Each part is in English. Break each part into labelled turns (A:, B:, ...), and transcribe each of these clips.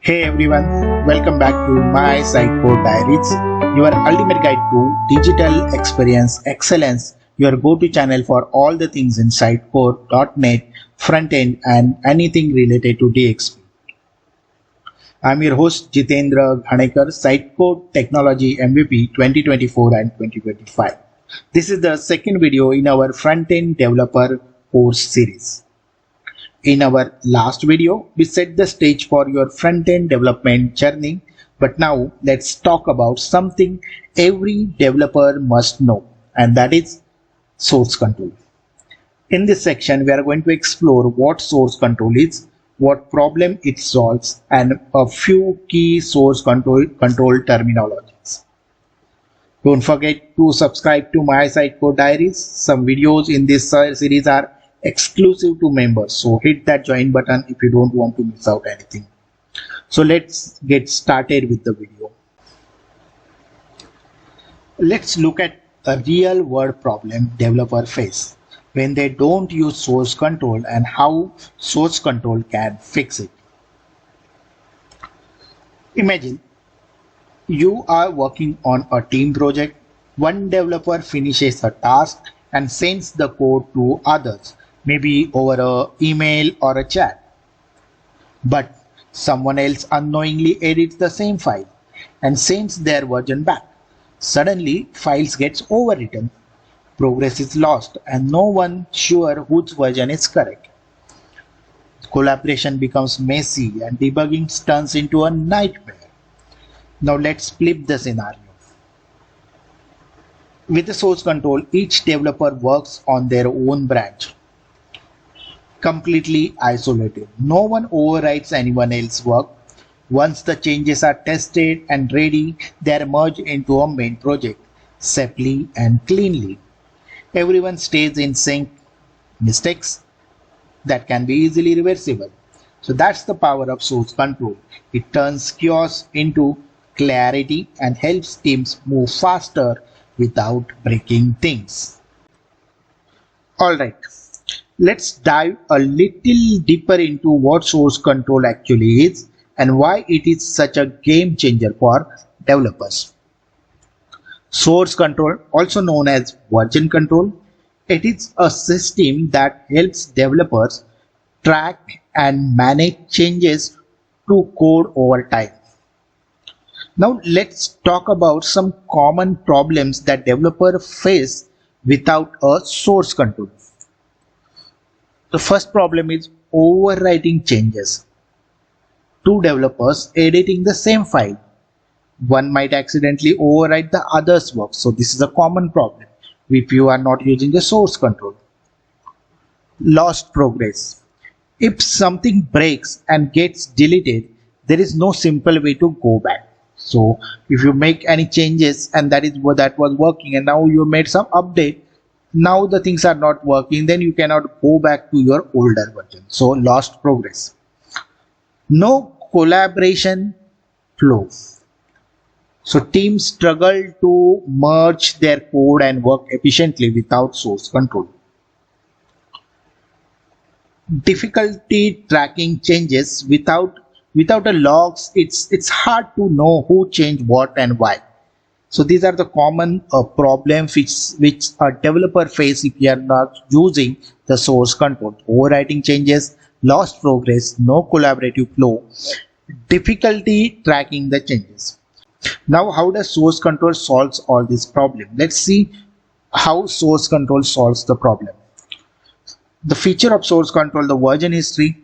A: Hey everyone, welcome back to my Sitecore Diaries, your ultimate guide to digital experience excellence, your go-to channel for all the things in Sitecore.net, front-end and anything related to DXP. I'm your host Jitendra Ghanekar, Sitecore Technology MVP 2024 and 2025. This is the second video in our front-end developer course series. In our last video, we set the stage for your front-end development journey, but now let's talk about something every developer must know, and that is source control. In this section, we are going to explore what source control is, what problem it solves, and a few key source control terminologies. Don't forget to subscribe to my Sitecore Diaries. Some videos in this series are exclusive to members, so hit that join button if you don't want to miss out anything. So let's get started with the video. Let's look at a real world problem developers face when they don't use source control and how source control can fix it. Imagine you are working on a team project. One developer finishes a task and sends the code to others, maybe over an email or a chat. But someone else unknowingly edits the same file and sends their version back. Suddenly, files gets overwritten, progress is lost, and no one sure whose version is correct. Collaboration becomes messy and debugging turns into a nightmare. Now let's flip the scenario. With the source control, each developer works on their own branch, completely isolated. No one overwrites anyone else's work. Once the changes are tested and ready, they are merged into a main project safely and cleanly. Everyone stays in sync. Mistakes that can be easily reversible. So that's the power of source control. It turns chaos into clarity and helps teams move faster without breaking things. Alright, let's dive a little deeper into what source control actually is and why it is such a game changer for developers. Source control, also known as version control, it is a system that helps developers track and manage changes to code over time. Now let's talk about some common problems that developers face without a source control. The first problem is overwriting changes. Two developers editing the same file. One might accidentally overwrite the other's work. So this is a common problem if you are not using the source control. Lost progress. If something breaks and gets deleted, there is no simple way to go back. So if you make any changes and that was working and now you made some update, now the things are not working, then you cannot go back to your older version. So lost progress. No collaboration flow. So teams struggle to merge their code and work efficiently without source control. Difficulty tracking changes without a logs. It's hard to know who changed what and why. So these are the common problems which a developer face if you are not using the source control. Overwriting changes, lost progress, no collaborative flow, difficulty tracking the changes. Now how does source control solves all these problems? Let's see how source control solves the problem. The feature of source control, the version history,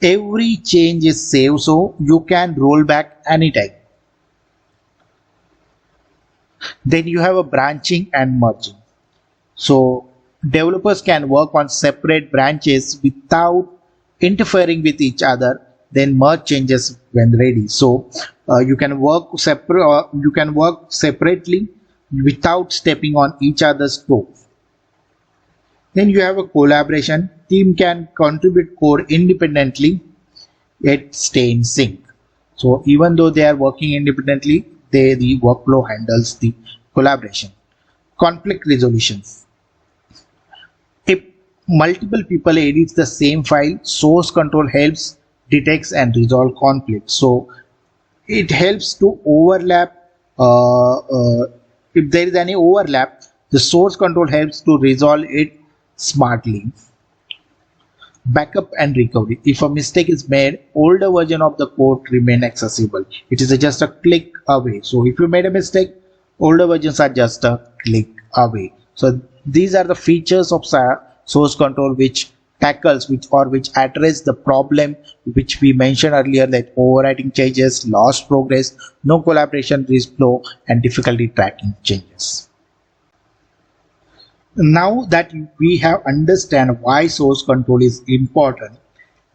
A: every change is saved so you can roll back anytime. Then you have a branching and merging. So developers can work on separate branches without interfering with each other, then merge changes when ready. So you can work separately without stepping on each other's toes. Then you have a collaboration. Team can contribute code independently yet stay in sync. So even though they are working independently, the workflow handles the collaboration. Conflict resolution. If multiple people edit the same file, source control helps detects and resolve conflicts. So it helps to overlap. If there is any overlap, the source control helps to resolve it smartly. Backup and recovery. If a mistake is made, older version of the code remain accessible. It is just a click away. So if you made a mistake, older versions are just a click away. So these are the features of source control which tackles which address the problem which we mentioned earlier, that overwriting changes, lost progress, no collaboration, risk flow, and difficulty tracking changes. Now that we have understand why source control is important,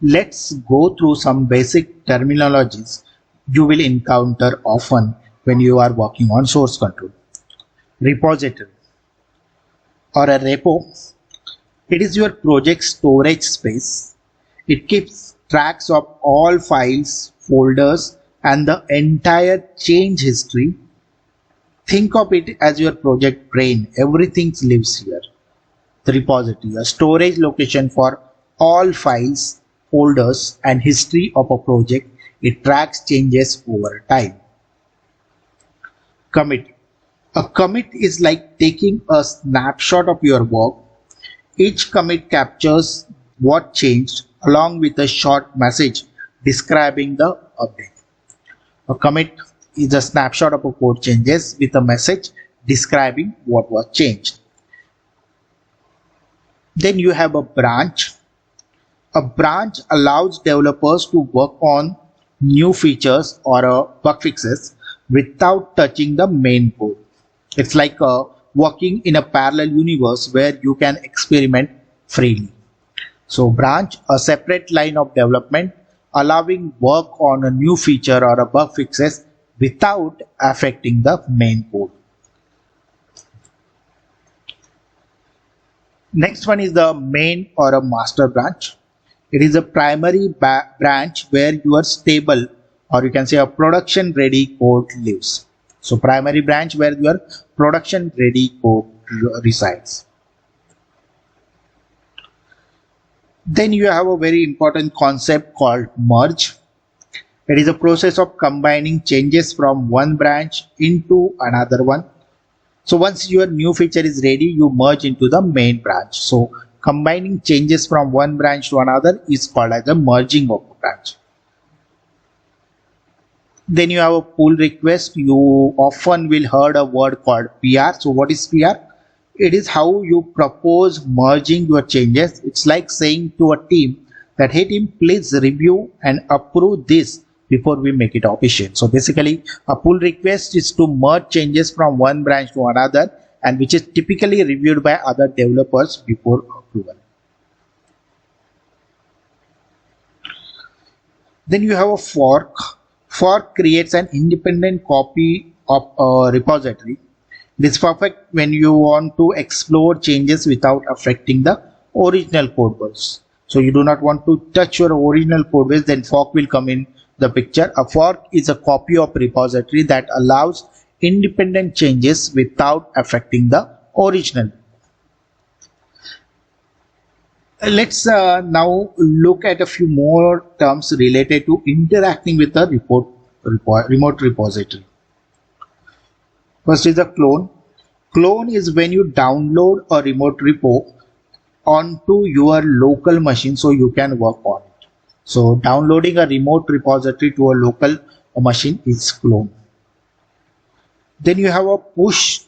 A: let's go through some basic terminologies you will encounter often when you are working on source control. Repository or a repo. It is your project storage space. It keeps tracks of all files, folders, and the entire change history. Think of it as your project brain. Everything lives here. The repository, a storage location for all files, folders, and history of a project. It tracks changes over time. Commit. A commit is like taking a snapshot of your work. Each commit captures what changed along with a short message describing the update. A commit is a snapshot of a code changes with a message describing what was changed. Then you have a branch. A branch allows developers to work on new features or bug fixes without touching the main code. It's like working in a parallel universe where you can experiment freely. So branch, a separate line of development allowing work on a new feature or a bug fixes without affecting the main code. Next one is the main or a master branch. It is a primary branch where your stable, or you can say a production ready code lives. So primary branch where your production ready code resides. Then you have a very important concept called merge. It is a process of combining changes from one branch into another one. So once your new feature is ready, you merge into the main branch. So combining changes from one branch to another is called as the merging of a branch. Then you have a pull request. You often will heard a word called PR. So what is PR? It is how you propose merging your changes. It's like saying to a team that, hey team, please review and approve this before we make it official. So basically a pull request is to merge changes from one branch to another, and which is typically reviewed by other developers before approval. Then you have a fork. Fork creates an independent copy of a repository. It is perfect when you want to explore changes without affecting the original code base. So you do not want to touch your original code base, then fork will come in the picture. A fork is a copy of repository that allows independent changes without affecting the original. Let's now look at a few more terms related to interacting with the remote repository. First is a clone. Clone is when you download a remote repo onto your local machine so you can work on it. So downloading a remote repository to a local machine is clone. Then you have a push.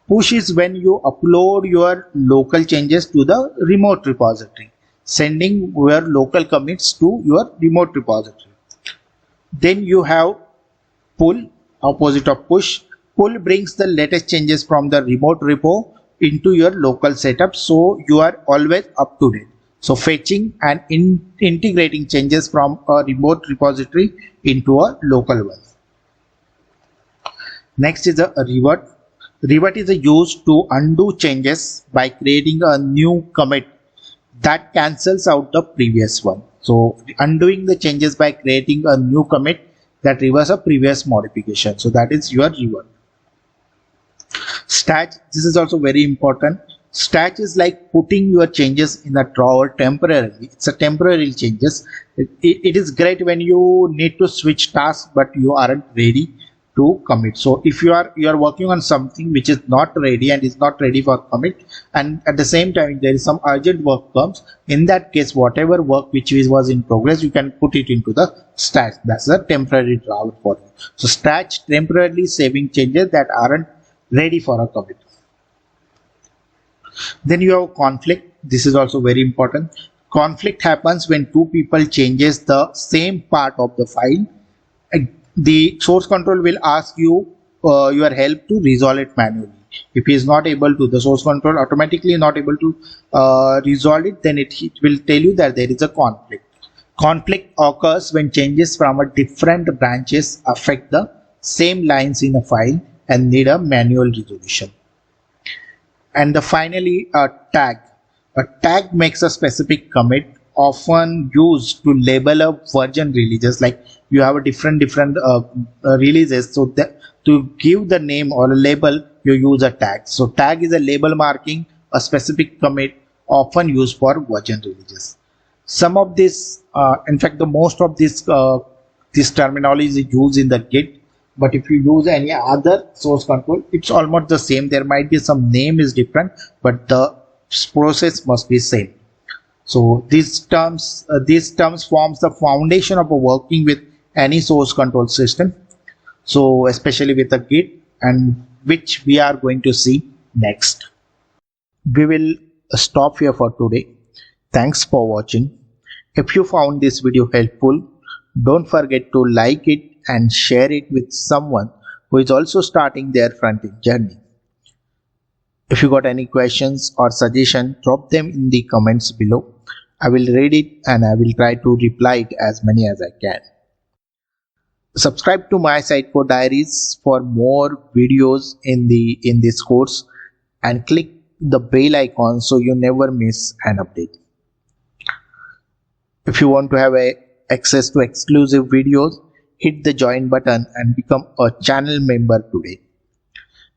A: Push is when you upload your local changes to the remote repository, sending your local commits to your remote repository. Then you have pull, opposite of push. Pull brings the latest changes from the remote repo into your local setup, so you are always up to date. So fetching and integrating changes from a remote repository into a local one. Next is a revert. Revert is used to undo changes by creating a new commit that cancels out the previous one. So undoing the changes by creating a new commit that reverses a previous modification. So that is your revert. Stat, this is also very important. Stash is like putting your changes in a drawer temporarily. It's a temporary changes. It is great when you need to switch tasks but you aren't ready to commit. So if you are working on something which is not ready and is not ready for commit, and at the same time there is some urgent work comes, in that case whatever work which was in progress, you can put it into the stash. That's a temporary drawer for you. So stash temporarily saving changes that aren't ready for a commit. Then you have conflict. This is also very important. Conflict happens when two people changes the same part of the file. The source control will ask you your help to resolve it manually. If he is not able to, the source control automatically not able to resolve it, then it will tell you that there is a conflict. Conflict occurs when changes from a different branches affect the same lines in a file and need a manual resolution. And finally, a tag. A tag makes a specific commit, often used to label a version releases. Like you have a different releases, so that to give the name or a label, you use a tag. So tag is a label marking a specific commit, often used for version releases. Some of this, in fact, the most of this terminology is used in the Git. But if you use any other source control, it's almost the same. There might be some name is different, but the process must be same. So these terms forms the foundation of working with any source control system. So especially with the Git, and which we are going to see next. We will stop here for today. Thanks for watching. If you found this video helpful, don't forget to like it and share it with someone who is also starting their front-end journey. If you got any questions or suggestions, drop them in the comments below. I will read it and I will try to reply it as many as I can. Subscribe to my Sitecore diaries for more videos in this course, and click the bell icon so you never miss an update. If you want to have access to exclusive videos, hit the join button and become a channel member today.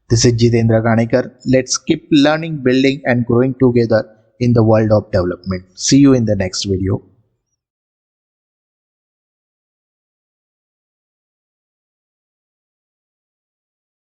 A: This is Jitendra Ganekar. Let's keep learning, building and growing together in the world of development. See you in the next video.